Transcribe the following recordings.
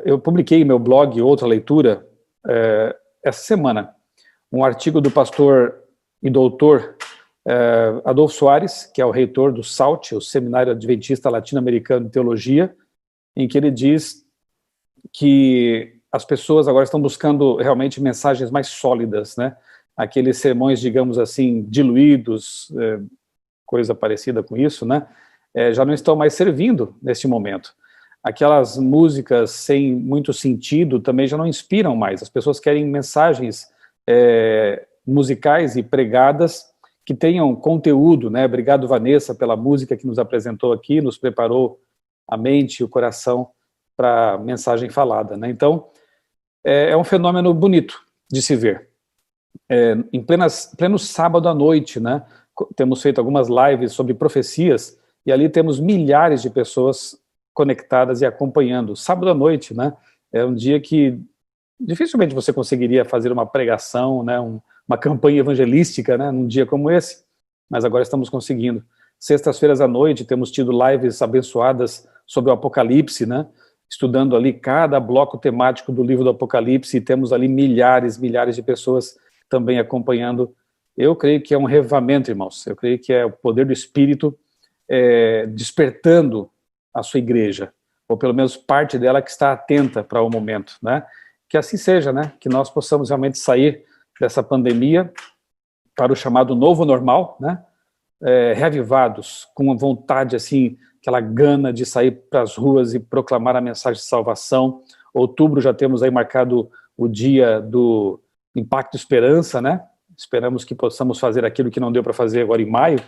Eu publiquei em meu blog Outra Leitura, essa semana, um artigo do pastor e doutor Adolfo Soares, que é o reitor do SALT, o Seminário Adventista Latino-Americano de Teologia, em que ele diz que as pessoas agora estão buscando realmente mensagens mais sólidas, né? Aqueles sermões, digamos assim, diluídos, coisa parecida com isso, né? Já não estão mais servindo neste momento. Aquelas músicas sem muito sentido também já não inspiram mais. As pessoas querem mensagens musicais e pregadas que tenham conteúdo, né? Obrigado, Vanessa, pela música que nos apresentou aqui, nos preparou a mente e o coração para a mensagem falada, né? Então, é um fenômeno bonito de se ver. Em pleno sábado à noite, né? Temos feito algumas lives sobre profecias e ali temos milhares de pessoas conectadas e acompanhando. Sábado à noite, né? É um dia que dificilmente você conseguiria fazer uma pregação, né? Uma campanha evangelística, né? Num dia como esse, mas agora estamos conseguindo. Sextas-feiras à noite temos tido lives abençoadas sobre o Apocalipse, né? Estudando ali cada bloco temático do livro do Apocalipse, e temos ali milhares de pessoas também acompanhando. Eu creio que é um revivamento, irmãos. Eu creio que é o poder do Espírito despertando a sua igreja, ou pelo menos parte dela que está atenta para o momento, né? Que assim seja, né? Que nós possamos realmente sair dessa pandemia para o chamado novo normal, né? Reavivados, com uma vontade, assim, aquela gana de sair para as ruas e proclamar a mensagem de salvação. Outubro já temos aí marcado o dia do Impacto Esperança, né? Esperamos que possamos fazer aquilo que não deu para fazer agora em maio,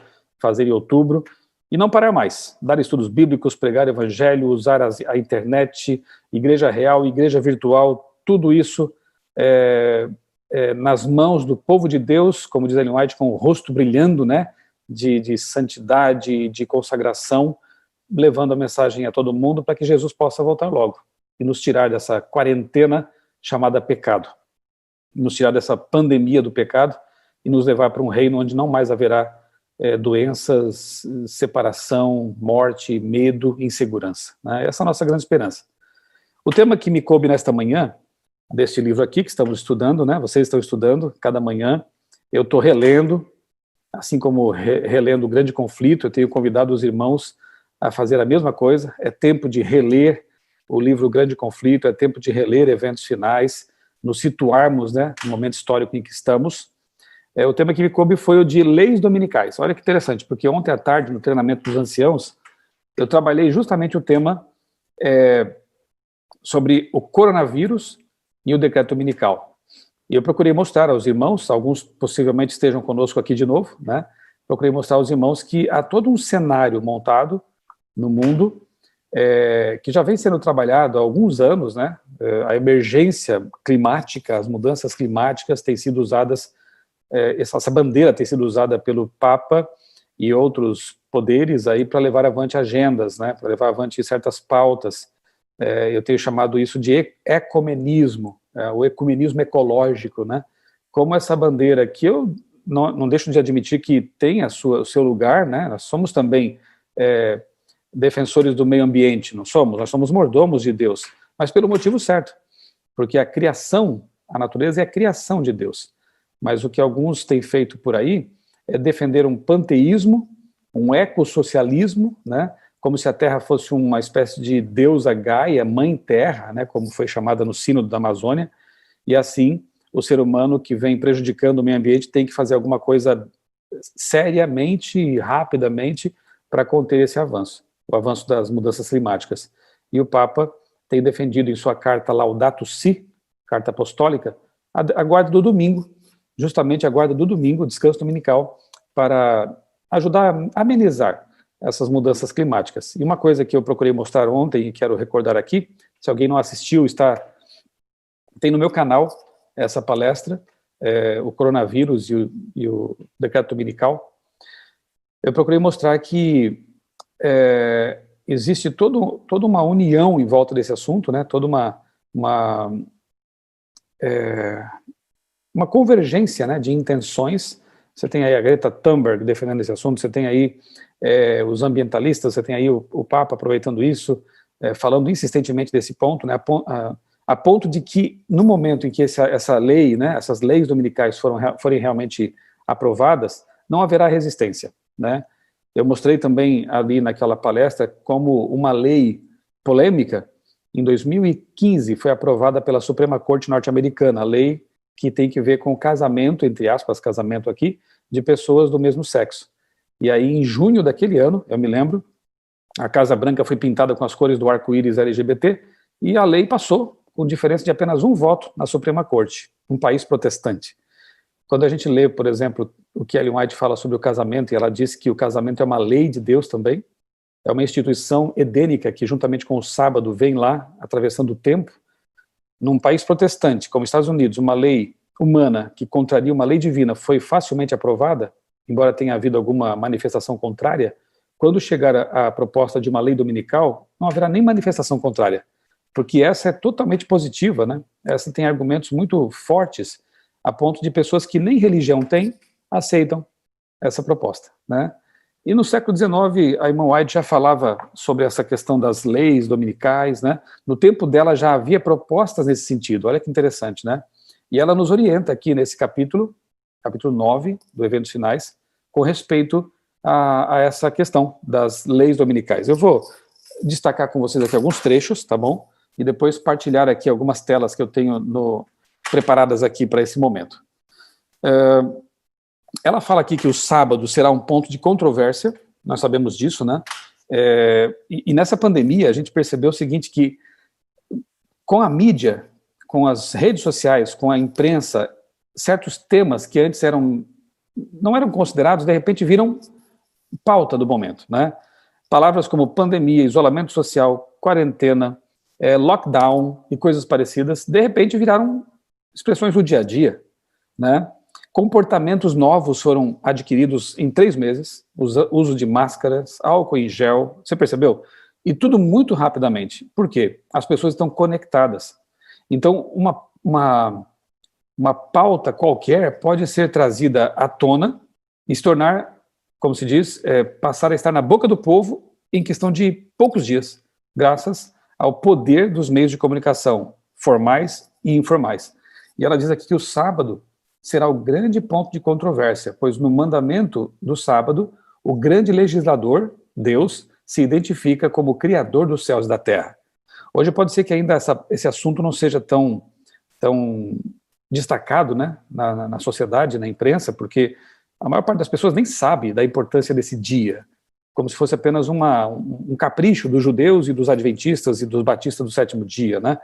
fazer em outubro, e não parar mais. Dar estudos bíblicos, pregar evangelho, usar a internet, igreja real, igreja virtual, tudo isso nas mãos do povo de Deus, como diz Ellen White, com o rosto brilhando, né? De santidade, de consagração, levando a mensagem a todo mundo para que Jesus possa voltar logo e nos tirar dessa quarentena chamada pecado, nos tirar dessa pandemia do pecado e nos levar para um reino onde não mais haverá doenças, separação, morte, medo, insegurança, né? Essa é a nossa grande esperança. O tema que me coube nesta manhã, deste livro aqui que estamos estudando, né? Vocês estão estudando cada manhã, eu estou relendo, assim como relendo o Grande Conflito. Eu tenho convidado os irmãos a fazer a mesma coisa. É tempo de reler o livro Grande Conflito, é tempo de reler Eventos Finais, nos situarmos, né, no momento histórico em que estamos. O tema que me coube foi o de leis dominicais. Olha que interessante, porque ontem à tarde, no treinamento dos anciãos, eu trabalhei justamente o tema sobre o coronavírus e o decreto dominical. E eu procurei mostrar aos irmãos, alguns possivelmente estejam conosco aqui de novo, né? Procurei mostrar aos irmãos que há todo um cenário montado no mundo que já vem sendo trabalhado há alguns anos, né? A emergência climática, as mudanças climáticas têm sido usadas, essa bandeira tem sido usada pelo Papa e outros poderes aí para levar avante agendas, né? Para levar avante certas pautas. Eu tenho chamado isso de ecumenismo, o ecumenismo ecológico, né? Como essa bandeira que eu não deixo de admitir que tem o seu lugar, né? Nós somos também defensores do meio ambiente, não somos? Nós somos mordomos de Deus, mas pelo motivo certo, porque a criação, a natureza é a criação de Deus. Mas o que alguns têm feito por aí é defender um panteísmo, um ecossocialismo, né? Como se a Terra fosse uma espécie de deusa Gaia, mãe Terra, né? Como foi chamada no Sínodo da Amazônia, e assim o ser humano que vem prejudicando o meio ambiente tem que fazer alguma coisa seriamente e rapidamente para conter esse avanço, o avanço das mudanças climáticas. E o Papa tem defendido em sua carta Laudato Si, carta apostólica, a guarda do domingo, justamente a guarda do domingo, o descanso dominical, para ajudar a amenizar essas mudanças climáticas. E uma coisa que eu procurei mostrar ontem e quero recordar aqui, se alguém não assistiu, tem no meu canal essa palestra, o coronavírus e o decreto dominical. Eu procurei mostrar que existe toda uma união em volta desse assunto, né? Toda uma convergência, né, de intenções. Você tem aí a Greta Thunberg defendendo esse assunto, você tem aí os ambientalistas, você tem aí o Papa aproveitando isso, falando insistentemente desse ponto, né, a ponto de que, no momento em que essa lei, né, essas leis dominicais forem realmente aprovadas, não haverá resistência, né? Eu mostrei também ali naquela palestra como uma lei polêmica, em 2015, foi aprovada pela Suprema Corte norte-americana, a lei que tem que ver com o casamento, entre aspas, casamento aqui, de pessoas do mesmo sexo. E aí, em junho daquele ano, eu me lembro, a Casa Branca foi pintada com as cores do arco-íris LGBT e a lei passou com diferença de apenas um voto na Suprema Corte, um país protestante. Quando a gente lê, por exemplo, o que Ellen White fala sobre o casamento, e ela diz que o casamento é uma lei de Deus também, é uma instituição edênica que, juntamente com o sábado, vem lá, atravessando o tempo. Num país protestante, como os Estados Unidos, uma lei humana que contraria uma lei divina foi facilmente aprovada, embora tenha havido alguma manifestação contrária. Quando chegar a proposta de uma lei dominical, não haverá nem manifestação contrária, porque essa é totalmente positiva, né? Essa tem argumentos muito fortes, a ponto de pessoas que nem religião têm, aceitam essa proposta, né? E no século XIX, a irmã White já falava sobre essa questão das leis dominicais, né? No tempo dela já havia propostas nesse sentido, olha que interessante, né? E ela nos orienta aqui nesse capítulo 9 do Eventos Finais, com respeito a essa questão das leis dominicais. Eu vou destacar com vocês aqui alguns trechos, tá bom? E depois partilhar aqui algumas telas que eu tenho preparadas aqui para esse momento. Ela fala aqui que o sábado será um ponto de controvérsia, nós sabemos disso, né? E nessa pandemia a gente percebeu o seguinte, que com a mídia, com as redes sociais, com a imprensa, certos temas que antes não eram considerados, de repente viram pauta do momento, né? Palavras como pandemia, isolamento social, quarentena, lockdown e coisas parecidas, de repente viraram expressões do dia a dia, né? Comportamentos novos foram adquiridos em 3 meses, uso de máscaras, álcool em gel, você percebeu? E tudo muito rapidamente. Por quê? As pessoas estão conectadas. Então, uma pauta qualquer pode ser trazida à tona e se tornar, como se diz, passar a estar na boca do povo em questão de poucos dias, graças ao poder dos meios de comunicação formais e informais. E ela diz aqui que o sábado será o grande ponto de controvérsia, pois no mandamento do sábado, o grande legislador, Deus, se identifica como o criador dos céus e da terra. Hoje pode ser que ainda esse assunto não seja tão destacado, né, na sociedade, na imprensa, porque a maior parte das pessoas nem sabe da importância desse dia, como se fosse apenas um capricho dos judeus e dos adventistas e dos batistas do 7º dia, né?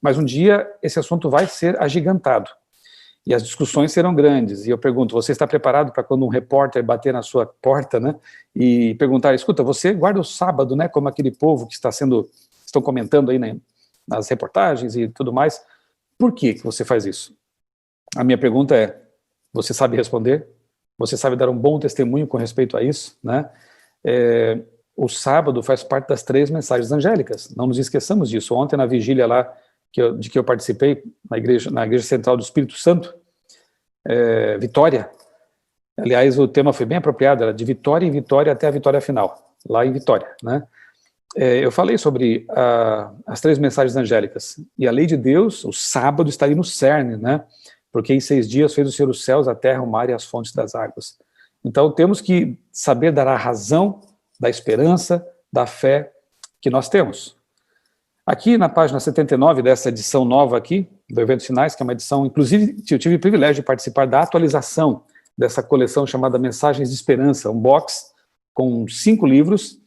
Mas um dia esse assunto vai ser agigantado. E as discussões serão grandes. E eu pergunto, você está preparado para quando um repórter bater na sua porta, né, e perguntar, escuta, você guarda o sábado, né, como aquele povo que estão comentando aí, né, nas reportagens e tudo mais. Por que você faz isso? A minha pergunta é, você sabe responder? Você sabe dar um bom testemunho com respeito a isso, né? O sábado faz parte das 3 mensagens angélicas. Não nos esqueçamos disso. Ontem, na vigília lá, de que eu participei, na igreja central do Espírito Santo, Vitória. Aliás, o tema foi bem apropriado, era de vitória em vitória até a vitória final, lá em Vitória, né? Eu falei sobre as 3 mensagens angélicas, e a lei de Deus, o sábado, está ali no cerne, né? Porque em 6 dias fez o Senhor os céus, a terra, o mar e as fontes das águas. Então temos que saber dar a razão da esperança, da fé que nós temos. Aqui na página 79 dessa edição nova aqui, do Eventos Finais, que é uma edição, inclusive eu tive o privilégio de participar da atualização dessa coleção chamada Mensagens de Esperança, um box com 5 livros,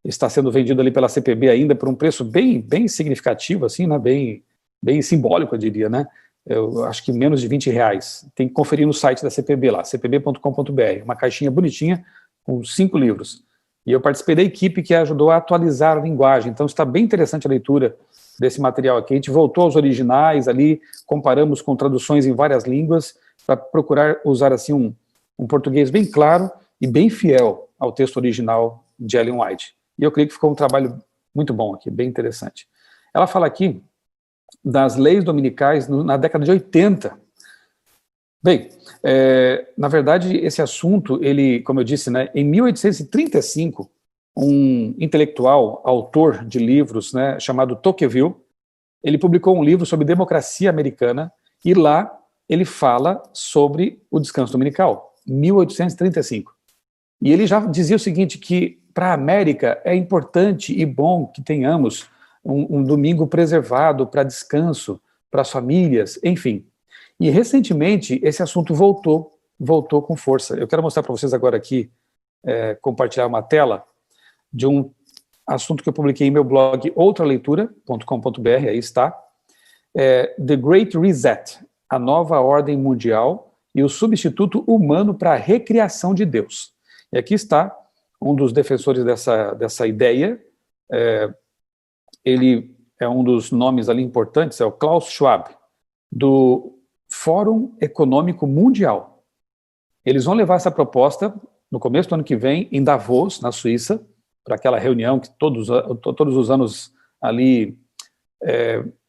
está sendo vendido ali pela CPB ainda por um preço bem significativo, assim, né, bem simbólico, eu diria, né? Eu acho que menos de R$20. Tem que conferir no site da CPB lá, cpb.com.br, uma caixinha bonitinha com 5 livros. E eu participei da equipe que ajudou a atualizar a linguagem, então está bem interessante a leitura desse material aqui. A gente voltou aos originais ali, comparamos com traduções em várias línguas, para procurar usar assim um português bem claro e bem fiel ao texto original de Ellen White. E eu creio que ficou um trabalho muito bom aqui, bem interessante. Ela fala aqui das leis dominicais na década de 80. Bem, na verdade, esse assunto, ele, como eu disse, né, em 1835, um intelectual, autor de livros, né, chamado Tocqueville. Ele publicou um livro sobre democracia americana e lá ele fala sobre o descanso dominical, 1835. E ele já dizia o seguinte, que para a América é importante e bom que tenhamos um domingo preservado para descanso, para as famílias, enfim. E recentemente esse assunto voltou com força. Eu quero mostrar para vocês agora aqui, compartilhar uma tela de um assunto que eu publiquei em meu blog outraleitura.com.br, aí está, The Great Reset, a nova ordem mundial e o substituto humano para a recriação de Deus. E aqui está um dos defensores dessa ideia, ele é um dos nomes ali importantes, é o Klaus Schwab, do Fórum Econômico Mundial. Eles vão levar essa proposta no começo do ano que vem em Davos, na Suíça, para aquela reunião que todos os anos ali,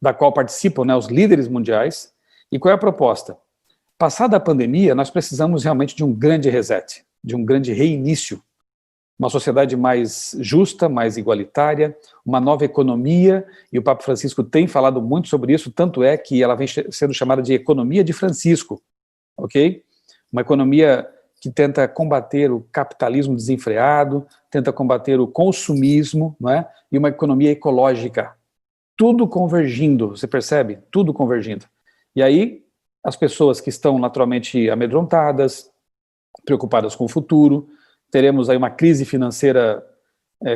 da qual participam, né, os líderes mundiais. E qual é a proposta? Passada a pandemia, nós precisamos realmente de um grande reset, de um grande reinício, uma sociedade mais justa, mais igualitária, uma nova economia, e o Papa Francisco tem falado muito sobre isso, tanto é que ela vem sendo chamada de economia de Francisco, ok? Uma economia que tenta combater o capitalismo desenfreado, tenta combater o consumismo, não é? E uma economia ecológica. Tudo convergindo, você percebe? Tudo convergindo. E aí, as pessoas que estão naturalmente amedrontadas, preocupadas com o futuro, teremos aí uma crise financeira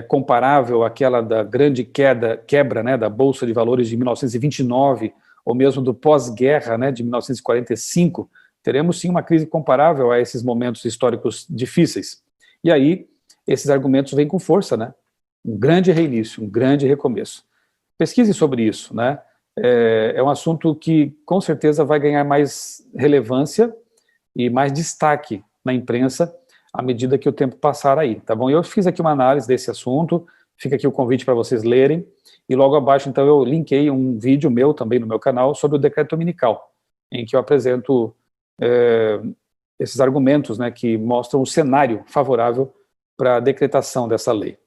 comparável àquela da grande quebra, né, da Bolsa de Valores de 1929, ou mesmo do pós-guerra, né, de 1945, teremos sim uma crise comparável a esses momentos históricos difíceis. E aí, esses argumentos vêm com força, né? Um grande reinício, um grande recomeço. Pesquise sobre isso, né? É um assunto que com certeza vai ganhar mais relevância e mais destaque na imprensa à medida que o tempo passar aí, tá bom? Eu fiz aqui uma análise desse assunto, fica aqui o convite para vocês lerem, e logo abaixo, então, eu linkei um vídeo meu também no meu canal sobre o decreto dominical, em que eu apresento esses argumentos, né, que mostram o cenário favorável para a decretação dessa lei.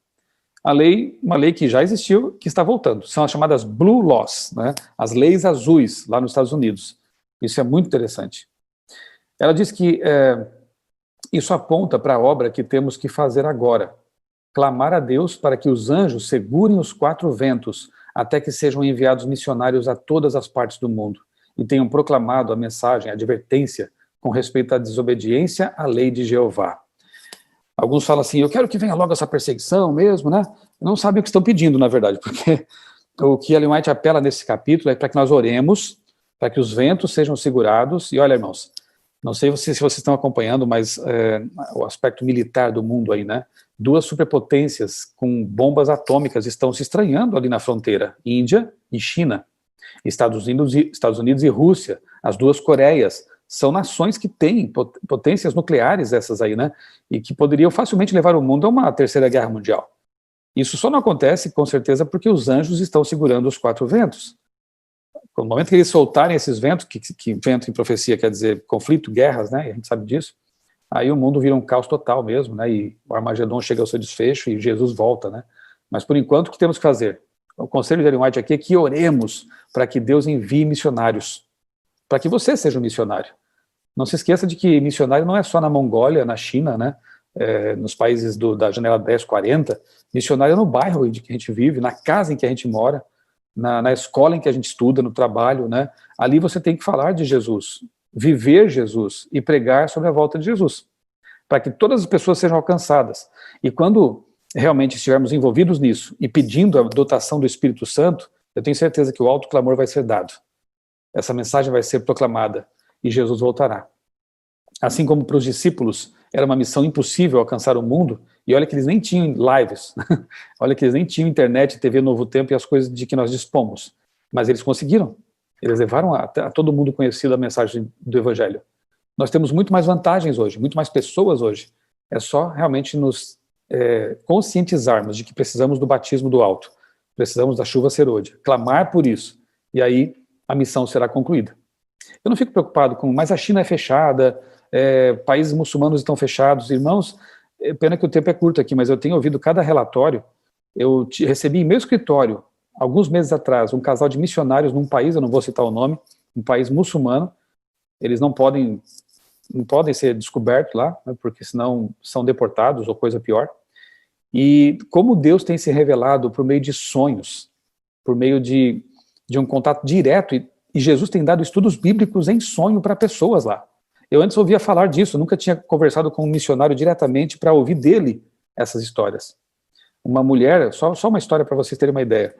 Uma lei que já existiu, que está voltando, são as chamadas Blue Laws, né, as leis azuis lá nos Estados Unidos. Isso é muito interessante. Ela diz que isso aponta para a obra que temos que fazer agora, clamar a Deus para que os anjos segurem os 4 ventos até que sejam enviados missionários a todas as partes do mundo e tenham proclamado a mensagem, a advertência com respeito à desobediência à lei de Jeová. Alguns falam assim, eu quero que venha logo essa perseguição mesmo, né? Não sabem o que estão pedindo, na verdade, porque o que Ellen White apela nesse capítulo é para que nós oremos, para que os ventos sejam segurados, e olha, irmãos, não sei se vocês estão acompanhando, mas o aspecto militar do mundo aí, né? 2 superpotências com bombas atômicas estão se estranhando ali na fronteira, Índia e China. Estados Unidos e Rússia, as 2 Coreias, são nações que têm potências nucleares essas aí, né? E que poderiam facilmente levar o mundo a uma 3ª guerra mundial. Isso só não acontece, com certeza, porque os anjos estão segurando os 4 ventos. No momento que eles soltarem esses ventos, que vento em profecia quer dizer conflito, guerras, né? A gente sabe disso. Aí o mundo vira um caos total mesmo, né? E o Armagedon chega ao seu desfecho e Jesus volta, né? Mas por enquanto, o que temos que fazer? O conselho de Ellen White aqui é que oremos para que Deus envie missionários, para que você seja um missionário. Não se esqueça de que missionário não é só na Mongólia, na China, né? Nos países da janela 1040, missionário é no bairro em que a gente vive, na casa em que a gente mora, na escola em que a gente estuda, no trabalho, né? Ali você tem que falar de Jesus, viver Jesus e pregar sobre a volta de Jesus, para que todas as pessoas sejam alcançadas. E quando realmente estivermos envolvidos nisso e pedindo a dotação do Espírito Santo, eu tenho certeza que o alto clamor vai ser dado. Essa mensagem vai ser proclamada e Jesus voltará. Assim como para os discípulos era uma missão impossível alcançar o mundo, e olha que eles nem tinham lives, olha que eles nem tinham internet, TV Novo Tempo e as coisas de que nós dispomos, mas eles conseguiram. Eles levaram a todo mundo conhecido a mensagem do Evangelho. Nós temos muito mais vantagens hoje, muito mais pessoas hoje. É só realmente nos conscientizarmos de que precisamos do batismo do alto, precisamos da chuva serôdia, clamar por isso, e aí a missão será concluída. Eu não fico preocupado mas a China é fechada, países muçulmanos estão fechados, irmãos, Pena que o tempo é curto aqui, mas eu tenho ouvido cada relatório. Eu recebi em meu escritório, alguns meses atrás, um casal de missionários num país, eu não vou citar o nome, um país muçulmano. Eles não podem ser descobertos lá, né, porque senão são deportados ou coisa pior. E como Deus tem se revelado por meio de sonhos, por meio de um contato direto, e Jesus tem dado estudos bíblicos em sonho para pessoas lá. Eu antes ouvia falar disso, nunca tinha conversado com um missionário diretamente para ouvir dele essas histórias. Uma mulher, só uma história para vocês terem uma ideia,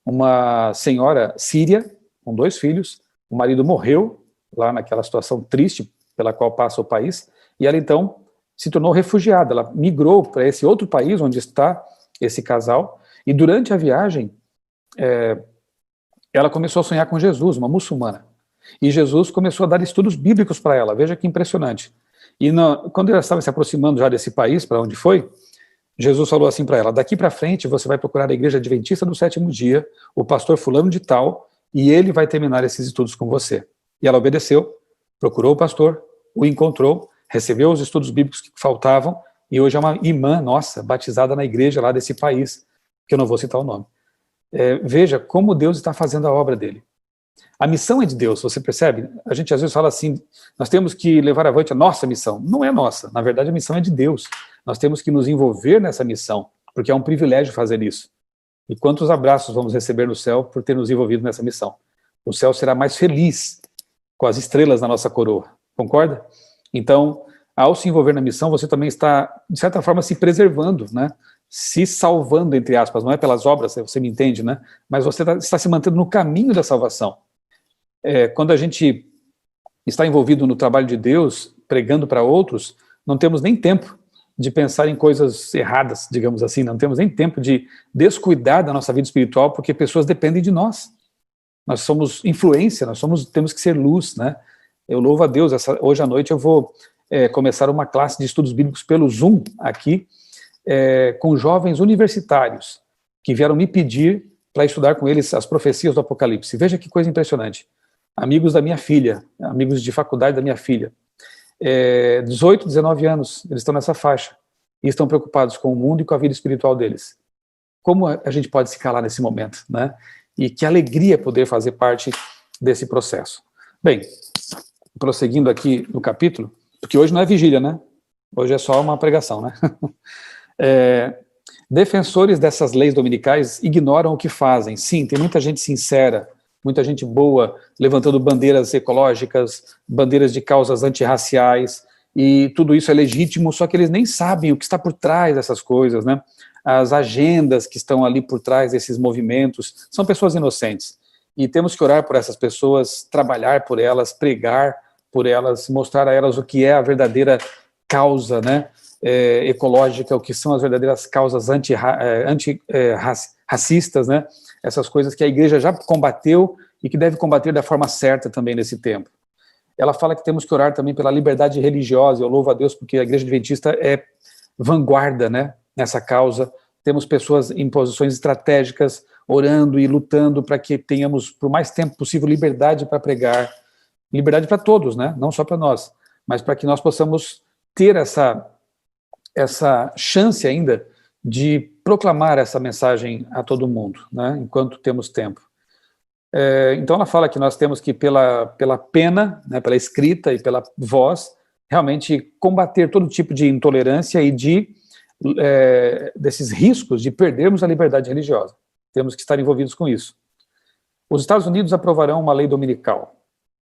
uma senhora síria, com 2 filhos, o marido morreu, lá naquela situação triste pela qual passa o país, e ela então se tornou refugiada, ela migrou para esse outro país onde está esse casal, e durante a viagem, ela começou a sonhar com Jesus, uma muçulmana, e Jesus começou a dar estudos bíblicos para ela, veja que impressionante. E quando ela estava se aproximando já desse país, para onde foi, Jesus falou assim para ela, daqui para frente você vai procurar a igreja adventista do 7º dia, o pastor fulano de tal, e ele vai terminar esses estudos com você. E ela obedeceu, procurou o pastor, o encontrou, recebeu os estudos bíblicos que faltavam, e hoje é uma irmã nossa, batizada na igreja lá desse país, que eu não vou citar o nome. Veja como Deus está fazendo a obra dele. A missão é de Deus, você percebe? A gente às vezes fala assim, nós temos que levar avante a nossa missão. Não é nossa, na verdade a missão é de Deus. Nós temos que nos envolver nessa missão, porque é um privilégio fazer isso. E quantos abraços vamos receber no céu por ter nos envolvido nessa missão? O céu será mais feliz com as estrelas na nossa coroa, concorda? Então, ao se envolver na missão, você também está, de certa forma, se preservando, né? Se salvando, entre aspas, não é pelas obras, você me entende, né? Mas você está se mantendo no caminho da salvação. Quando a gente está envolvido no trabalho de Deus, pregando para outros, não temos nem tempo de pensar em coisas erradas, digamos assim, não temos nem tempo de descuidar da nossa vida espiritual, porque pessoas dependem de nós. Nós somos influência, temos que ser luz, né? Eu louvo a Deus, hoje à noite eu vou começar uma classe de estudos bíblicos pelo Zoom aqui, com jovens universitários, que vieram me pedir para estudar com eles as profecias do Apocalipse. Veja que coisa impressionante. Amigos da minha filha, amigos de faculdade da minha filha, 18, 19 anos, eles estão nessa faixa, e estão preocupados com o mundo e com a vida espiritual deles. Como a gente pode se calar nesse momento, né? E que alegria poder fazer parte desse processo. Bem, prosseguindo aqui no capítulo, porque hoje não é vigília, né? Hoje é só uma pregação, né? Defensores dessas leis dominicais ignoram o que fazem. Sim, tem muita gente sincera, muita gente boa, levantando bandeiras ecológicas, bandeiras de causas antirraciais, e tudo isso é legítimo, só que eles nem sabem o que está por trás dessas coisas, né? As agendas que estão ali por trás desses movimentos, são pessoas inocentes, e temos que orar por essas pessoas, trabalhar por elas, pregar por elas, mostrar a elas o que é a verdadeira causa, né, ecológica, o que são as verdadeiras causas racistas, né, essas coisas que a igreja já combateu e que deve combater da forma certa também nesse tempo. Ela fala que temos que orar também pela liberdade religiosa. Eu louvo a Deus porque a igreja adventista é vanguarda, né, nessa causa. Temos pessoas em posições estratégicas orando e lutando para que tenhamos, por mais tempo possível, liberdade para pregar, liberdade para todos, né, não só para nós, mas para que nós possamos ter essa chance ainda de proclamar essa mensagem a todo mundo, né, enquanto temos tempo. Então ela fala que nós temos que, pela pena, né, pela escrita e pela voz, realmente combater todo tipo de intolerância e desses riscos de perdermos a liberdade religiosa. Temos que estar envolvidos com isso. Os Estados Unidos aprovarão uma lei dominical.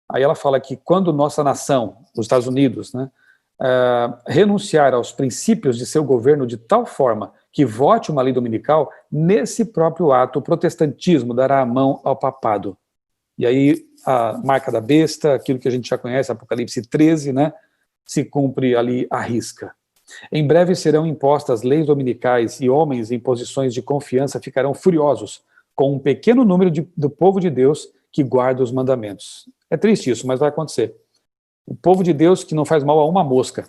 Aí ela fala que quando nossa nação, os Estados Unidos, né, renunciar aos princípios de seu governo de tal forma que vote uma lei dominical, nesse próprio ato o protestantismo dará a mão ao papado. E aí a marca da besta, aquilo que a gente já conhece, Apocalipse 13, né, se cumpre ali à risca. Em breve serão impostas leis dominicais e homens em posições de confiança ficarão furiosos com um pequeno número do povo de Deus que guarda os mandamentos. É triste isso, mas vai acontecer. O povo de Deus que não faz mal a uma mosca.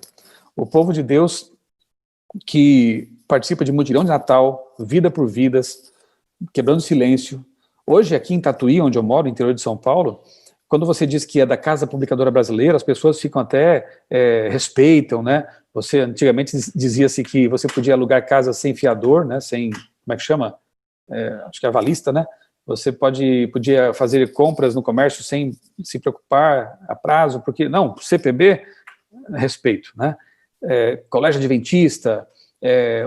O povo de Deus que participa de mutirão de Natal, vida por vidas, quebrando silêncio. Hoje, aqui em Tatuí, onde eu moro, no interior de São Paulo, quando você diz que é da Casa Publicadora Brasileira, as pessoas ficam até, respeitam, né? Você, antigamente, dizia-se que você podia alugar casa sem fiador, né? Sem, como é que chama? Acho que é avalista, né? Você podia fazer compras no comércio sem se preocupar a prazo, porque, não, CPB, respeito, né? Colégio Adventista,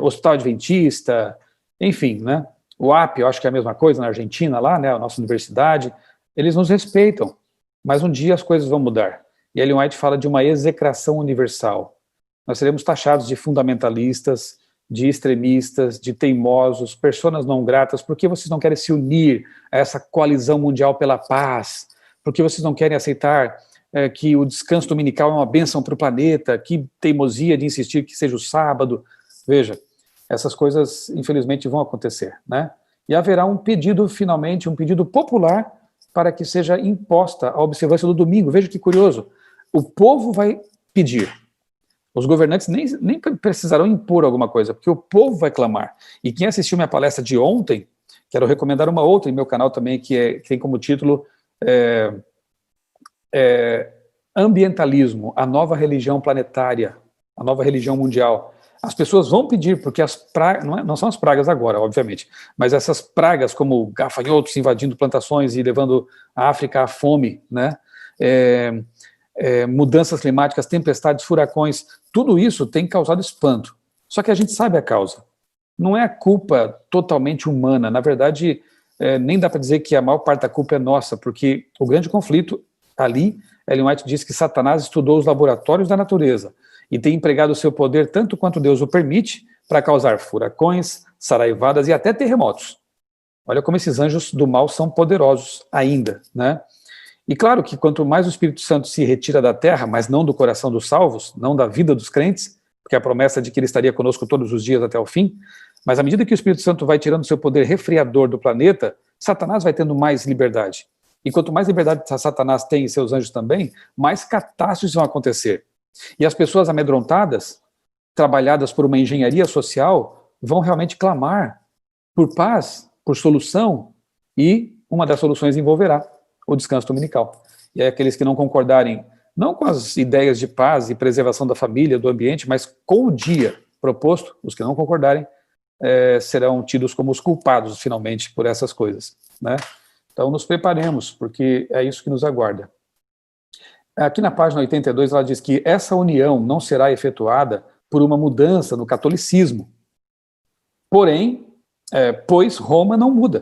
Hospital Adventista, enfim, né? O AP, eu acho que é a mesma coisa na Argentina, lá, né? A nossa universidade, eles nos respeitam, mas um dia as coisas vão mudar. E Ellen White fala de uma execração universal. Nós seremos taxados de fundamentalistas, de extremistas, de teimosos, personas não gratas, porque vocês não querem se unir a essa coalizão mundial pela paz, porque vocês não querem aceitar que o descanso dominical é uma bênção para o planeta, que teimosia de insistir que seja o sábado. Veja, essas coisas, infelizmente, vão acontecer, né? E haverá um pedido, finalmente, um pedido popular para que seja imposta a observância do domingo. Veja que curioso, o povo vai pedir. Os governantes nem precisarão impor alguma coisa, porque o povo vai clamar. E quem assistiu minha palestra de ontem, quero recomendar uma outra em meu canal também, que tem como título Ambientalismo, a nova religião planetária, a nova religião mundial. As pessoas vão pedir, porque as pragas, não são as pragas agora, obviamente, mas essas pragas como gafanhotos invadindo plantações e levando a África à fome, né? Mudanças climáticas, tempestades, furacões, tudo isso tem causado espanto. Só que a gente sabe a causa. Não é a culpa totalmente humana. Na verdade, nem dá para dizer que a maior parte da culpa é nossa, porque o grande conflito ali, Ellen White diz que Satanás estudou os laboratórios da natureza e tem empregado o seu poder tanto quanto Deus o permite para causar furacões, saraivadas e até terremotos. Olha como esses anjos do mal são poderosos ainda, né? E claro que quanto mais o Espírito Santo se retira da terra, mas não do coração dos salvos, não da vida dos crentes, porque a promessa de que ele estaria conosco todos os dias até o fim, mas à medida que o Espírito Santo vai tirando seu poder refriador do planeta, Satanás vai tendo mais liberdade. E quanto mais liberdade Satanás tem e seus anjos também, mais catástrofes vão acontecer. E as pessoas amedrontadas, trabalhadas por uma engenharia social, vão realmente clamar por paz, por solução, e uma das soluções envolverá o descanso dominical. E aí aqueles que não concordarem, não com as ideias de paz e preservação da família, do ambiente, mas com o dia proposto, os que não concordarem, serão tidos como os culpados, finalmente, por essas coisas, né? Então nos preparemos, porque é isso que nos aguarda. Aqui na página 82 ela diz que essa união não será efetuada por uma mudança no catolicismo. Porém, pois Roma não muda.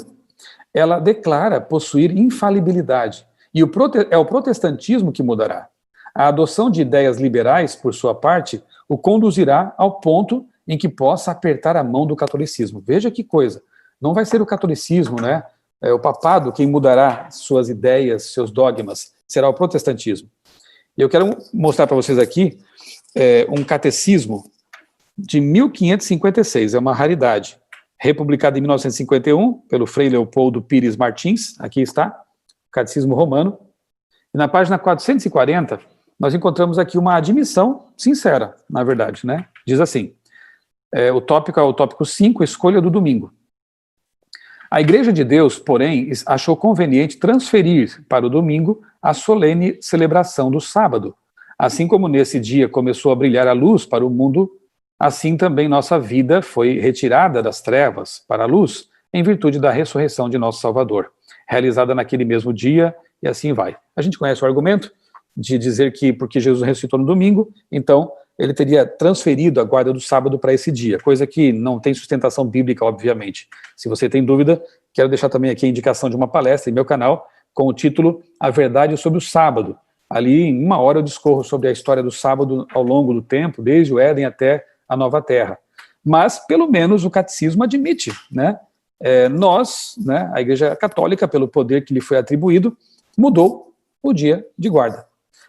Ela declara possuir infalibilidade. E é o protestantismo que mudará. A adoção de ideias liberais, por sua parte, o conduzirá ao ponto em que possa apertar a mão do catolicismo. Veja que coisa. Não vai ser o catolicismo, né? O papado quem mudará suas ideias, seus dogmas. Será o protestantismo. E eu quero mostrar para vocês aqui um catecismo de 1556. É uma raridade. Republicado em 1951 pelo Frei Leopoldo Pires Martins, aqui está, Catecismo Romano. E na página 440, nós encontramos aqui uma admissão sincera, na verdade, né? Diz assim, o tópico é o tópico 5, escolha do domingo. A Igreja de Deus, porém, achou conveniente transferir para o domingo a solene celebração do sábado. Assim como nesse dia começou a brilhar a luz para o mundo, assim também nossa vida foi retirada das trevas para a luz, em virtude da ressurreição de nosso Salvador, realizada naquele mesmo dia, e assim vai. A gente conhece o argumento de dizer que porque Jesus ressuscitou no domingo, então ele teria transferido a guarda do sábado para esse dia, coisa que não tem sustentação bíblica, obviamente. Se você tem dúvida, quero deixar também aqui a indicação de uma palestra em meu canal, com o título A Verdade sobre o Sábado. Ali, em 1 hora, eu discorro sobre a história do sábado ao longo do tempo, desde o Éden até a Nova Terra. Mas, pelo menos, o catecismo admite, né? Nós, né, a Igreja Católica, pelo poder que lhe foi atribuído, mudou o dia de guarda.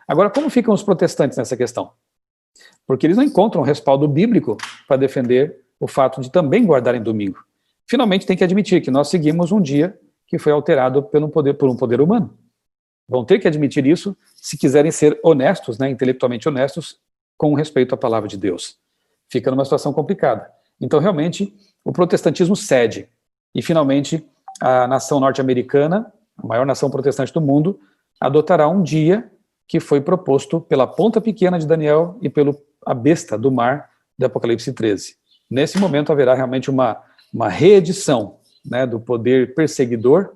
Agora, como ficam os protestantes nessa questão? Porque eles não encontram respaldo bíblico para defender o fato de também guardarem domingo. Finalmente, tem que admitir que nós seguimos um dia que foi alterado por um poder humano. Vão ter que admitir isso se quiserem ser honestos, né, intelectualmente honestos, com respeito à palavra de Deus. Fica numa situação complicada. Então, realmente, o protestantismo cede. E, finalmente, a nação norte-americana, a maior nação protestante do mundo, adotará um dia que foi proposto pela ponta pequena de Daniel e pelo a besta do mar de Apocalipse 13. Nesse momento haverá realmente uma reedição, né, do poder perseguidor,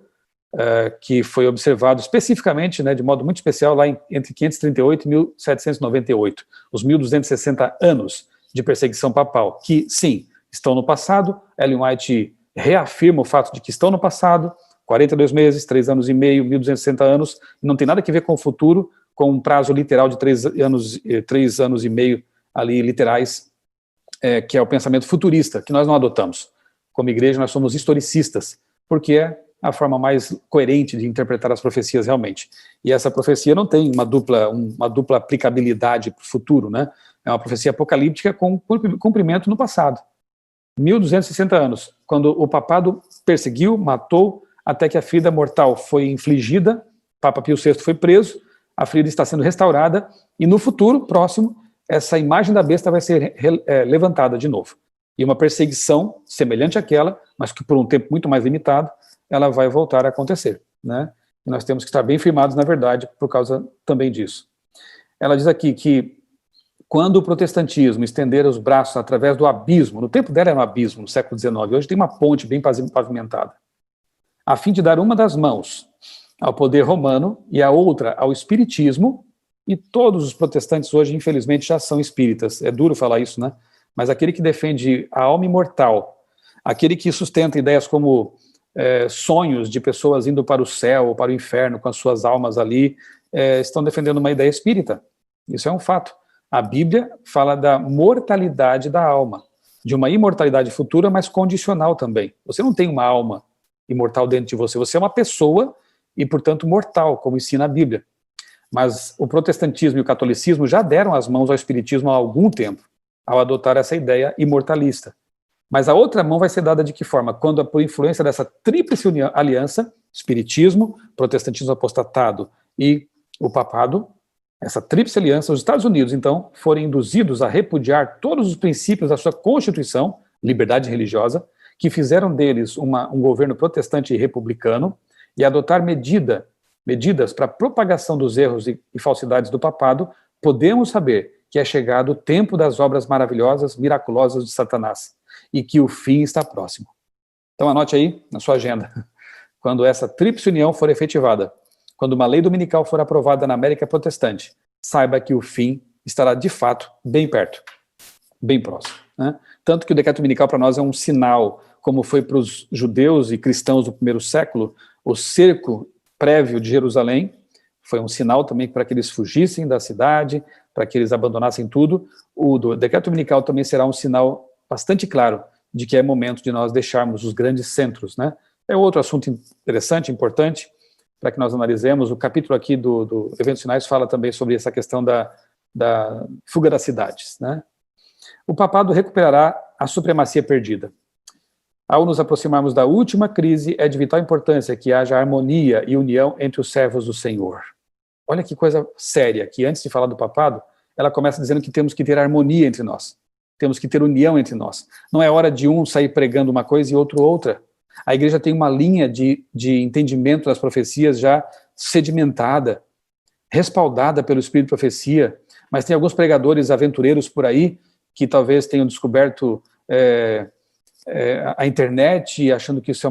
que foi observado especificamente, né, de modo muito especial, lá entre 538 e 1798, os 1260 anos de perseguição papal, que, sim, estão no passado. Ellen White reafirma o fato de que estão no passado, 42 meses, 3 anos e meio, 1260 anos, não tem nada a ver com o futuro, com um prazo literal de 3 anos e meio ali literais, que é o pensamento futurista, que nós não adotamos. Como igreja, nós somos historicistas, porque é a forma mais coerente de interpretar as profecias realmente. E essa profecia não tem uma dupla aplicabilidade para o futuro, né? É uma profecia apocalíptica com cumprimento no passado. 1260 anos, quando o papado perseguiu, matou, até que a ferida mortal foi infligida, Papa Pio VI foi preso, a ferida está sendo restaurada, e no futuro próximo, essa imagem da besta vai ser levantada de novo. E uma perseguição semelhante àquela, mas que por um tempo muito mais limitado, ela vai voltar a acontecer, né? E nós temos que estar bem firmados na verdade por causa também disso. Ela diz aqui que quando o protestantismo estender os braços através do abismo, no tempo dela era um abismo, no século XIX, hoje tem uma ponte bem pavimentada, a fim de dar uma das mãos ao poder romano e a outra ao espiritismo, e todos os protestantes hoje, infelizmente, já são espíritas. É duro falar isso, né? Mas aquele que defende a alma imortal, aquele que sustenta ideias como sonhos de pessoas indo para o céu ou para o inferno com as suas almas ali, estão defendendo uma ideia espírita. Isso é um fato. A Bíblia fala da mortalidade da alma, de uma imortalidade futura, mas condicional também. Você não tem uma alma imortal dentro de você, você é uma pessoa e, portanto, mortal, como ensina a Bíblia. Mas o protestantismo e o catolicismo já deram as mãos ao espiritismo há algum tempo, ao adotar essa ideia imortalista. Mas a outra mão vai ser dada de que forma? Quando, por influência dessa tríplice aliança, espiritismo, protestantismo apostatado e o papado, essa tríplice aliança, os Estados Unidos, então, forem induzidos a repudiar todos os princípios da sua Constituição, liberdade religiosa, que fizeram deles um governo protestante e republicano, e adotar medidas para a propagação dos erros e falsidades do papado, podemos saber que é chegado o tempo das obras maravilhosas, miraculosas de Satanás, e que o fim está próximo. Então anote aí na sua agenda, quando essa tríplice união for efetivada, quando uma lei dominical for aprovada na América protestante, saiba que o fim estará de fato bem perto, bem próximo, né? Tanto que o decreto dominical para nós é um sinal, como foi para os judeus e cristãos do primeiro século, o cerco prévio de Jerusalém foi um sinal também para que eles fugissem da cidade, para que eles abandonassem tudo. O decreto dominical também será um sinal bastante claro de que é momento de nós deixarmos os grandes centros, né? É outro assunto interessante, importante, para que nós analisemos. O capítulo aqui do Eventos Finais fala também sobre essa questão da fuga das cidades, né? O papado recuperará a supremacia perdida. Ao nos aproximarmos da última crise, é de vital importância que haja harmonia e união entre os servos do Senhor. Olha que coisa séria, que antes de falar do papado, ela começa dizendo que temos que ter harmonia entre nós. Temos que ter união entre nós. Não é hora de um sair pregando uma coisa e outro outra. A igreja tem uma linha de entendimento das profecias já sedimentada, respaldada pelo Espírito de Profecia, mas tem alguns pregadores aventureiros por aí que talvez tenham descoberto a internet, achando que isso é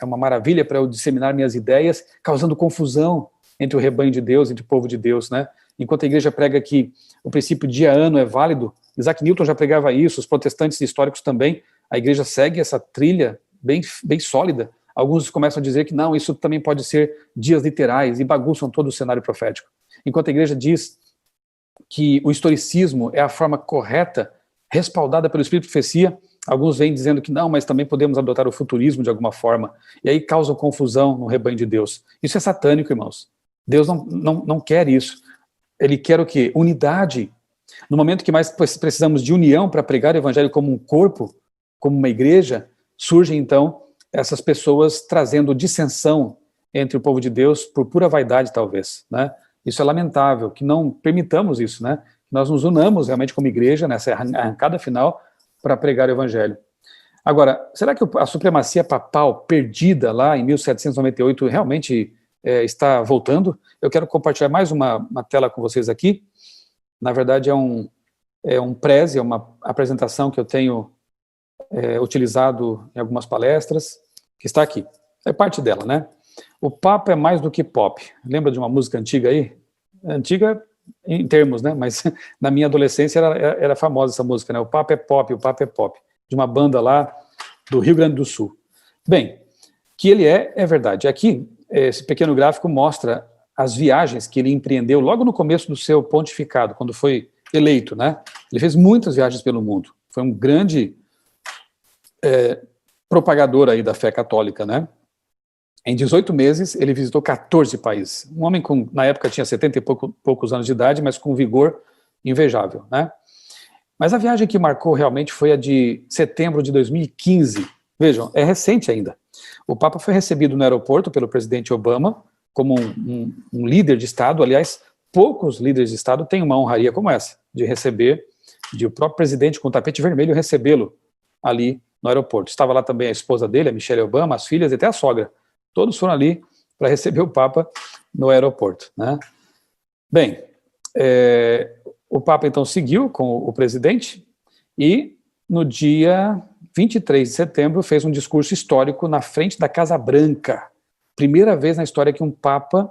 uma maravilha para eu disseminar minhas ideias, causando confusão entre o rebanho de Deus, entre o povo de Deus, né? Enquanto a igreja prega que o princípio dia-ano é válido, Isaac Newton já pregava isso, os protestantes históricos também, a igreja segue essa trilha bem sólida. Alguns começam a dizer que não, isso também pode ser dias literais e bagunçam todo o cenário profético. Enquanto a igreja diz que o historicismo é a forma correta, respaldada pelo Espírito de Profecia, alguns vêm dizendo que não, mas também podemos adotar o futurismo de alguma forma, e aí causam confusão no rebanho de Deus. Isso é satânico, irmãos. Deus não quer isso. Ele quer o quê? Unidade. No momento que mais precisamos de união para pregar o evangelho como um corpo, como uma igreja, surgem então essas pessoas trazendo dissensão entre o povo de Deus por pura vaidade, talvez, né? Isso é lamentável, que não permitamos isso, né? Nós nos unamos realmente como igreja nessa arrancada final para pregar o evangelho. Agora, será que a supremacia papal perdida lá em 1798 realmente está voltando? Eu quero compartilhar mais uma tela com vocês aqui. Na verdade, é um é um preze, é uma apresentação que eu tenho utilizado em algumas palestras, que está aqui. É parte dela, né? O Papa é mais do que pop. Lembra de uma música antiga aí? Antiga em termos, né? Mas na minha adolescência era famosa essa música, né? O Papa é pop, o Papa é pop. De uma banda lá do Rio Grande do Sul. Bem, que ele é verdade. Aqui, esse pequeno gráfico mostra as viagens que ele empreendeu logo no começo do seu pontificado, quando foi eleito, né? Ele fez muitas viagens pelo mundo. Foi um grande propagador aí da fé católica, né? Em 18 meses, ele visitou 14 países. Um homem com, na época, tinha 70 e poucos anos de idade, mas com vigor invejável, né? Mas a viagem que marcou realmente foi a de setembro de 2015. Vejam, é recente ainda. O Papa foi recebido no aeroporto pelo presidente Obama como um líder de Estado. Aliás, poucos líderes de Estado têm uma honraria como essa, de receber, de o próprio presidente com o tapete vermelho recebê-lo ali no aeroporto. Estava lá também a esposa dele, a Michelle Obama, as filhas e até a sogra. Todos foram ali para receber o Papa no aeroporto, né? Bem, o Papa então seguiu com o presidente e no dia 23 de setembro fez um discurso histórico na frente da Casa Branca. Primeira vez na história que um Papa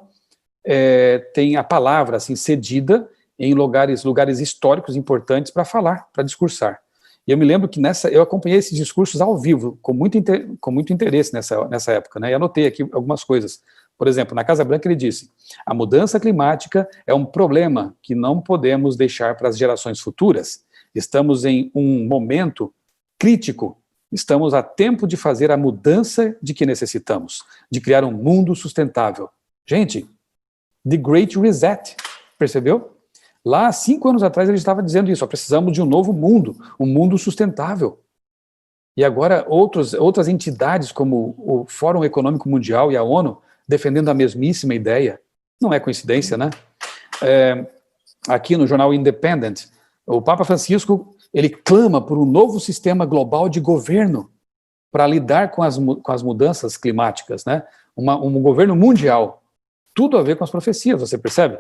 tem a palavra assim cedida em lugares históricos importantes para falar, para discursar. E eu me lembro que eu acompanhei esses discursos ao vivo, com muito interesse nessa época, né? E anotei aqui algumas coisas. Por exemplo, na Casa Branca ele disse: a mudança climática é um problema que não podemos deixar para as gerações futuras. Estamos em um momento crítico. Estamos a tempo de fazer a mudança de que necessitamos, de criar um mundo sustentável. Gente, The Great Reset, percebeu? Lá, 5 anos atrás, ele estava dizendo isso: precisamos de um novo mundo, um mundo sustentável. E agora outras entidades, como o Fórum Econômico Mundial e a ONU, defendendo a mesmíssima ideia. Não é coincidência, né? Aqui no jornal Independent, o Papa Francisco, ele clama por um novo sistema global de governo para lidar com as mudanças climáticas, né? Um governo mundial. Tudo a ver com as profecias, você percebe?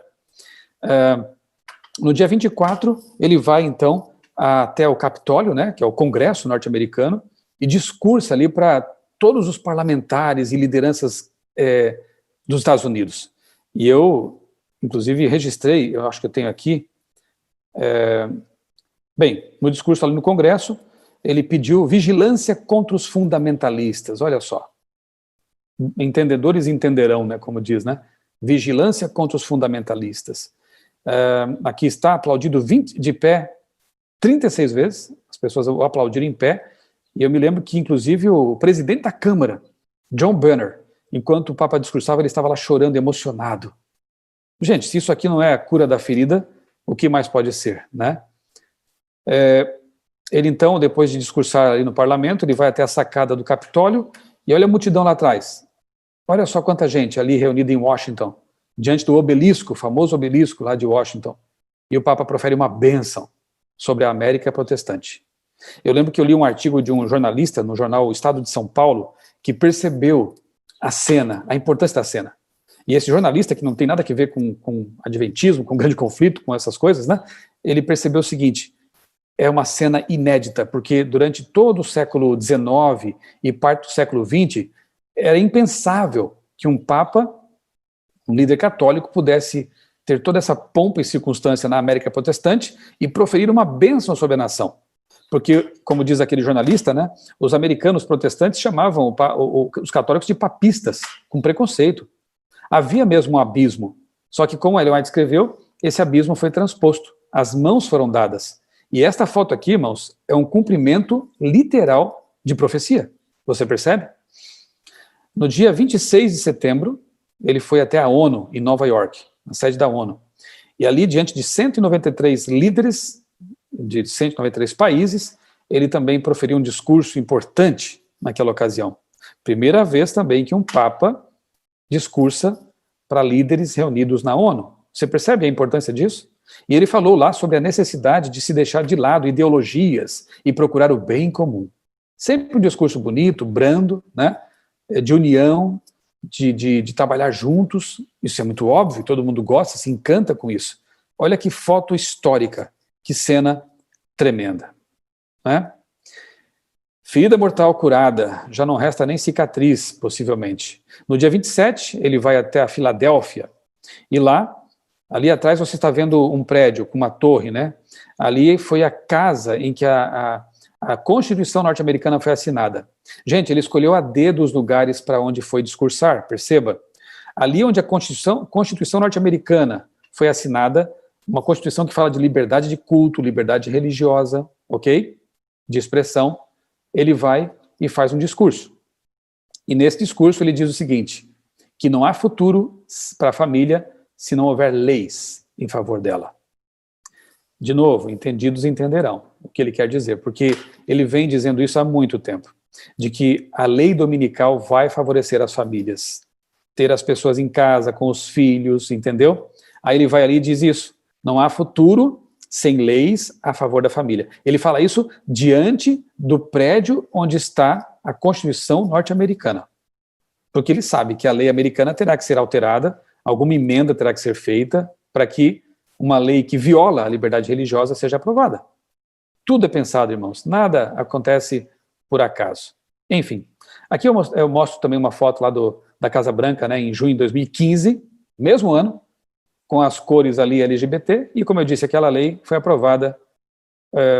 No dia 24, ele vai, então, até o Capitólio, né, que é o Congresso norte-americano, e discursa ali para todos os parlamentares e lideranças dos Estados Unidos. E eu, inclusive, registrei, eu acho que eu tenho aqui, bem, no discurso ali no Congresso, ele pediu vigilância contra os fundamentalistas, olha só. Entendedores entenderão, né, como diz, né? Vigilância contra os fundamentalistas. Aqui está, aplaudido de pé 36 vezes, as pessoas o aplaudiram em pé, e eu me lembro que, inclusive, o presidente da Câmara, John Boehner, enquanto o Papa discursava, ele estava lá chorando, emocionado. Gente, se isso aqui não é a cura da ferida, o que mais pode ser, né? Ele, então, depois de discursar ali no parlamento, ele vai até a sacada do Capitólio, e olha a multidão lá atrás. Olha só quanta gente ali reunida em Washington, diante do obelisco, o famoso obelisco lá de Washington, e o Papa profere uma bênção sobre a América protestante. Eu lembro que eu li um artigo de um jornalista no jornal O Estado de São Paulo, que percebeu a cena, a importância da cena. E esse jornalista, que não tem nada a ver com adventismo, com grande conflito, com essas coisas, né? Ele percebeu o seguinte: é uma cena inédita, porque durante todo o século XIX e parte do século XX, era impensável que um Papa, um líder católico, pudesse ter toda essa pompa e circunstância na América protestante e proferir uma bênção sobre a nação. Porque, como diz aquele jornalista, né, os americanos protestantes chamavam os católicos de papistas, com preconceito. Havia mesmo um abismo, só que, como Ellen White escreveu, esse abismo foi transposto, as mãos foram dadas. E esta foto aqui, irmãos, é um cumprimento literal de profecia. Você percebe? No dia 26 de setembro, ele foi até a ONU, em Nova York, na sede da ONU. E ali, diante de 193 líderes de 193 países, ele também proferiu um discurso importante naquela ocasião. Primeira vez também que um Papa discursa para líderes reunidos na ONU. Você percebe a importância disso? E ele falou lá sobre a necessidade de se deixar de lado ideologias e procurar o bem comum. Sempre um discurso bonito, brando, né? De união, de trabalhar juntos. Isso é muito óbvio, todo mundo gosta, se encanta com isso. Olha que foto histórica, que cena tremenda, né? Ferida mortal curada, já não resta nem cicatriz, possivelmente. No dia 27, ele vai até a Filadélfia, e lá, ali atrás você está vendo um prédio com uma torre, né? Ali foi a casa em que a Constituição norte-americana foi assinada. Gente, ele escolheu a dedo os lugares para onde foi discursar, perceba. Ali onde a Constituição norte-americana foi assinada, uma Constituição que fala de liberdade de culto, liberdade religiosa, ok? De expressão, ele vai e faz um discurso. E nesse discurso ele diz o seguinte, que não há futuro para a família se não houver leis em favor dela. De novo, entendidos entenderão o que ele quer dizer, porque ele vem dizendo isso há muito tempo, de que a lei dominical vai favorecer as famílias, ter as pessoas em casa, com os filhos, entendeu? Aí ele vai ali e diz isso, não há futuro sem leis a favor da família. Ele fala isso diante do prédio onde está a Constituição norte-americana, porque ele sabe que a lei americana terá que ser alterada, alguma emenda terá que ser feita para que uma lei que viola a liberdade religiosa seja aprovada. Tudo é pensado, irmãos, nada acontece por acaso. Enfim, aqui eu mostro também uma foto lá da Casa Branca, né, em junho de 2015, mesmo ano, com as cores ali LGBT, e como eu disse, aquela lei foi aprovada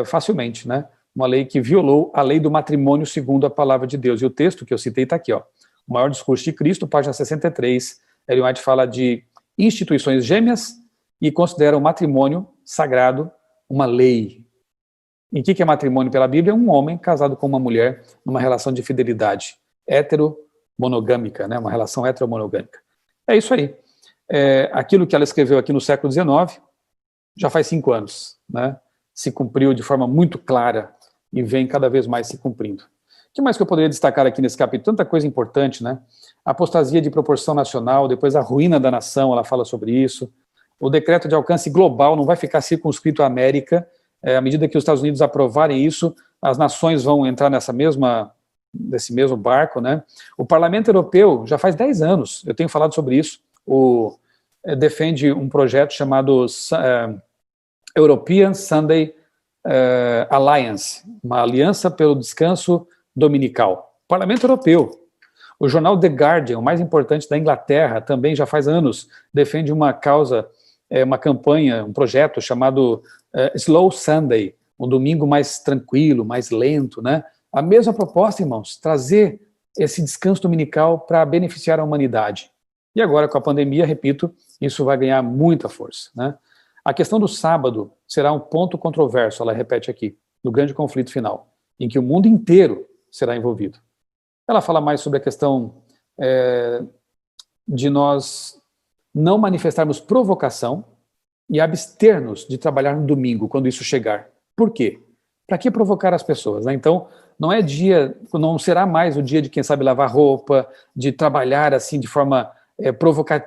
facilmente, né? Uma lei que violou a lei do matrimônio segundo a palavra de Deus. E o texto que eu citei está aqui, ó. O Maior Discurso de Cristo, página 63, Ellen White fala de instituições gêmeas e considera o matrimônio sagrado uma lei. E o que é matrimônio pela Bíblia? Um homem casado com uma mulher numa relação de fidelidade heteromonogâmica, né? Uma relação heteromonogâmica. É isso aí. Aquilo que ela escreveu aqui no século XIX, já faz 5 anos, né? Se cumpriu de forma muito clara e vem cada vez mais se cumprindo. O que mais que eu poderia destacar aqui nesse capítulo? Tanta coisa importante, né? Apostasia de proporção nacional, depois a ruína da nação, ela fala sobre isso. O decreto de alcance global não vai ficar circunscrito à América. À medida que os Estados Unidos aprovarem isso, as nações vão entrar nesse mesmo barco, né? O Parlamento Europeu, já faz 10 anos, eu tenho falado sobre isso, defende um projeto chamado European Sunday Alliance, uma aliança pelo descanso dominical. Parlamento Europeu. O jornal The Guardian, o mais importante da Inglaterra, também já faz anos, defende uma causa, uma campanha, um projeto chamado Slow Sunday, um domingo mais tranquilo, mais lento, né? A mesma proposta, irmãos, trazer esse descanso dominical para beneficiar a humanidade. E agora, com a pandemia, repito, isso vai ganhar muita força, né? A questão do sábado será um ponto controverso, ela repete aqui, no grande conflito final, em que o mundo inteiro será envolvido. Ela fala mais sobre a questão de nós não manifestarmos provocação e abster-nos de trabalhar no domingo, quando isso chegar. Por quê? Para que provocar as pessoas, né? Então, não será mais o dia de, quem sabe, lavar roupa, de trabalhar assim de forma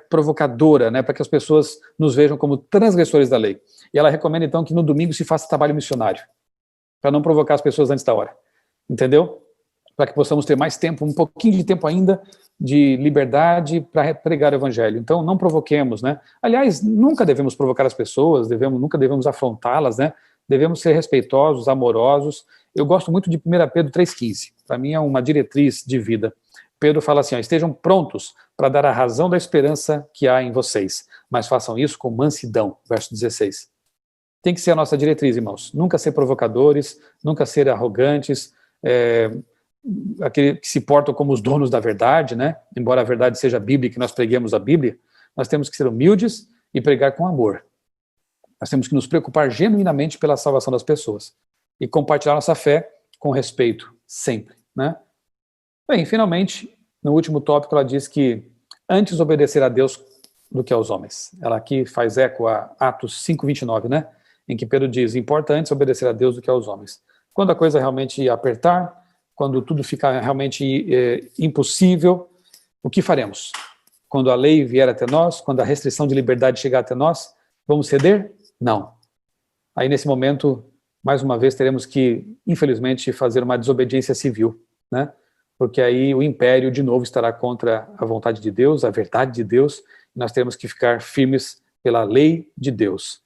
provocadora, né, para que as pessoas nos vejam como transgressores da lei. E ela recomenda, então, que no domingo se faça trabalho missionário, para não provocar as pessoas antes da hora. Entendeu? Para que possamos ter mais tempo, um pouquinho de tempo ainda, de liberdade para pregar o evangelho. Então, não provoquemos, né? Aliás, nunca devemos provocar as pessoas, nunca devemos afrontá-las, né? Devemos ser respeitosos, amorosos. Eu gosto muito de 1 Pedro 3,15. Para mim é uma diretriz de vida. Pedro fala assim, ó, estejam prontos para dar a razão da esperança que há em vocês, mas façam isso com mansidão, verso 16. Tem que ser a nossa diretriz, irmãos. Nunca ser provocadores, nunca ser arrogantes, aqueles que se portam como os donos da verdade, né? Embora a verdade seja a Bíblia, que nós preguemos a Bíblia, nós temos que ser humildes e pregar com amor. Nós temos que nos preocupar genuinamente pela salvação das pessoas e compartilhar nossa fé com respeito, sempre, né? Bem, finalmente, no último tópico, ela diz que antes obedecer a Deus do que aos homens. Ela aqui faz eco a Atos 5:29, né? Em que Pedro diz, importa antes obedecer a Deus do que aos homens. Quando a coisa realmente apertar, quando tudo ficar realmente impossível, o que faremos? Quando a lei vier até nós, quando a restrição de liberdade chegar até nós, vamos ceder? Não. Aí, nesse momento, mais uma vez, teremos que, infelizmente, fazer uma desobediência civil, né? Porque aí o império, de novo, estará contra a vontade de Deus, a verdade de Deus, e nós teremos que ficar firmes pela lei de Deus.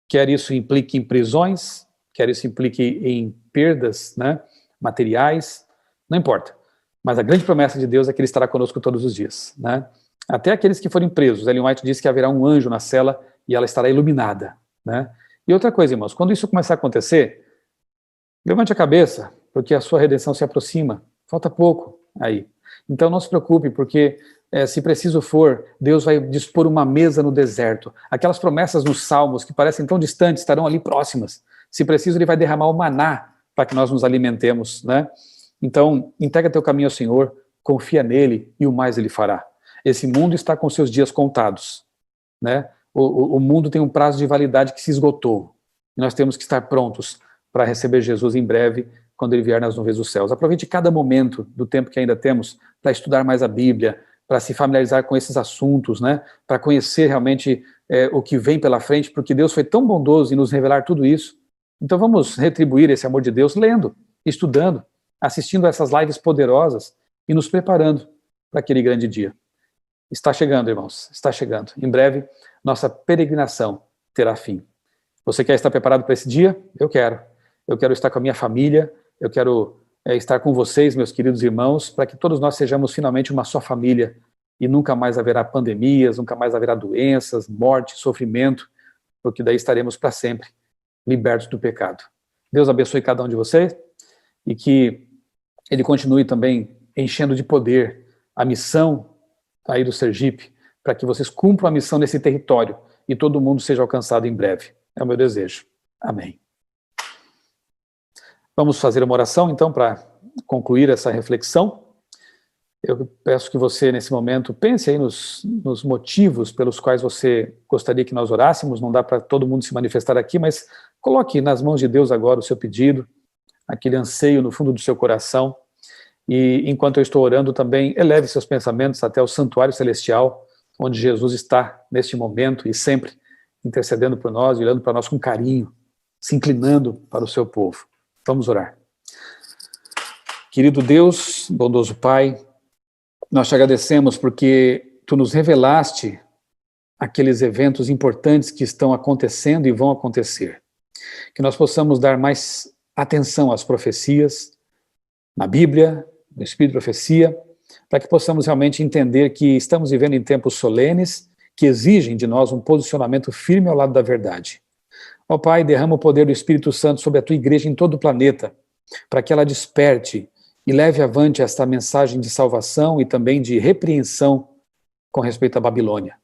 Quer isso implique em prisões, quer isso implique em perdas, né, materiais, não importa. Mas a grande promessa de Deus é que Ele estará conosco todos os dias, né? Até aqueles que forem presos. Ellen White disse que haverá um anjo na cela e ela estará iluminada, né? E outra coisa, irmãos, quando isso começar a acontecer, levante a cabeça, porque a sua redenção se aproxima. Falta pouco aí. Então não se preocupe, porque se preciso for, Deus vai dispor uma mesa no deserto. Aquelas promessas nos Salmos que parecem tão distantes estarão ali próximas. Se preciso, Ele vai derramar o maná para que nós nos alimentemos, né? Então, entrega teu caminho ao Senhor, confia nele e o mais Ele fará. Esse mundo está com seus dias contados, né? O mundo tem um prazo de validade que se esgotou. E nós temos que estar prontos para receber Jesus em breve, quando Ele vier nas nuvens dos céus. Aproveite cada momento do tempo que ainda temos para estudar mais a Bíblia, para se familiarizar com esses assuntos, né? Para conhecer realmente o que vem pela frente, porque Deus foi tão bondoso em nos revelar tudo isso. Então vamos retribuir esse amor de Deus lendo, estudando, assistindo a essas lives poderosas e nos preparando para aquele grande dia. Está chegando, irmãos, está chegando. Em breve, nossa peregrinação terá fim. Você quer estar preparado para esse dia? Eu quero. Eu quero estar com a minha família, eu quero estar com vocês, meus queridos irmãos, para que todos nós sejamos finalmente uma só família e nunca mais haverá pandemias, nunca mais haverá doenças, morte, sofrimento, porque daí estaremos para sempre libertos do pecado. Deus abençoe cada um de vocês e que Ele continue também enchendo de poder a missão aí do Sergipe, para que vocês cumpram a missão nesse território e todo mundo seja alcançado em breve. É o meu desejo. Amém. Vamos fazer uma oração, então, para concluir essa reflexão. Eu peço que você, nesse momento, pense aí nos motivos pelos quais você gostaria que nós orássemos. Não dá para todo mundo se manifestar aqui, mas coloque nas mãos de Deus agora o seu pedido, aquele anseio no fundo do seu coração. E enquanto eu estou orando também, eleve seus pensamentos até o santuário celestial, onde Jesus está neste momento e sempre intercedendo por nós, olhando para nós com carinho, se inclinando para o seu povo. Vamos orar. Querido Deus, bondoso Pai, nós te agradecemos porque Tu nos revelaste aqueles eventos importantes que estão acontecendo e vão acontecer. Que nós possamos dar mais atenção às profecias, na Bíblia, no Espírito de Profecia, para que possamos realmente entender que estamos vivendo em tempos solenes que exigem de nós um posicionamento firme ao lado da verdade. Ó Pai, derrama o poder do Espírito Santo sobre a Tua igreja em todo o planeta, para que ela desperte e leve avante esta mensagem de salvação e também de repreensão com respeito à Babilônia.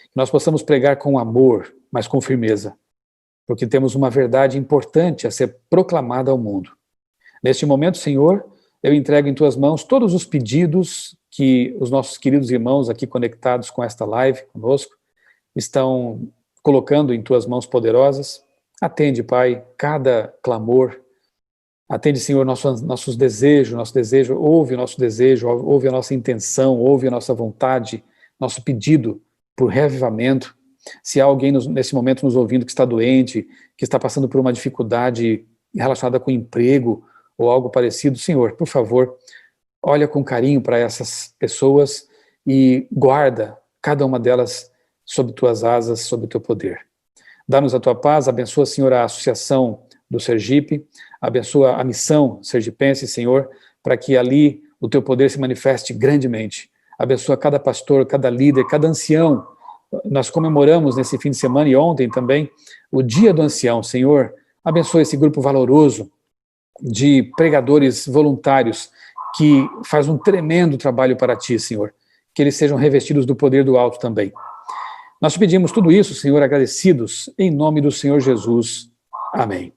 Que nós possamos pregar com amor, mas com firmeza, porque temos uma verdade importante a ser proclamada ao mundo. Neste momento, Senhor, eu entrego em Tuas mãos todos os pedidos que os nossos queridos irmãos aqui conectados com esta live, conosco, estão colocando em Tuas mãos poderosas. Atende, Pai, cada clamor. Atende, Senhor, nossos desejos, nosso desejo, ouve o nosso desejo, ouve a nossa intenção, ouve a nossa vontade, nosso pedido por reavivamento. Se há alguém nesse momento nos ouvindo que está doente, que está passando por uma dificuldade relacionada com emprego ou algo parecido, Senhor, por favor, olha com carinho para essas pessoas e guarda cada uma delas sob Tuas asas, sob o Teu poder. Dá-nos a Tua paz, abençoa, Senhor, a Associação do Sergipe, abençoa a missão sergipense, Senhor, para que ali o Teu poder se manifeste grandemente. Abençoa cada pastor, cada líder, cada ancião. Nós comemoramos nesse fim de semana e ontem também o Dia do Ancião, Senhor. Abençoa esse grupo valoroso de pregadores voluntários que faz um tremendo trabalho para Ti, Senhor. Que eles sejam revestidos do poder do alto também. Nós te pedimos tudo isso, Senhor, agradecidos, em nome do Senhor Jesus. Amém.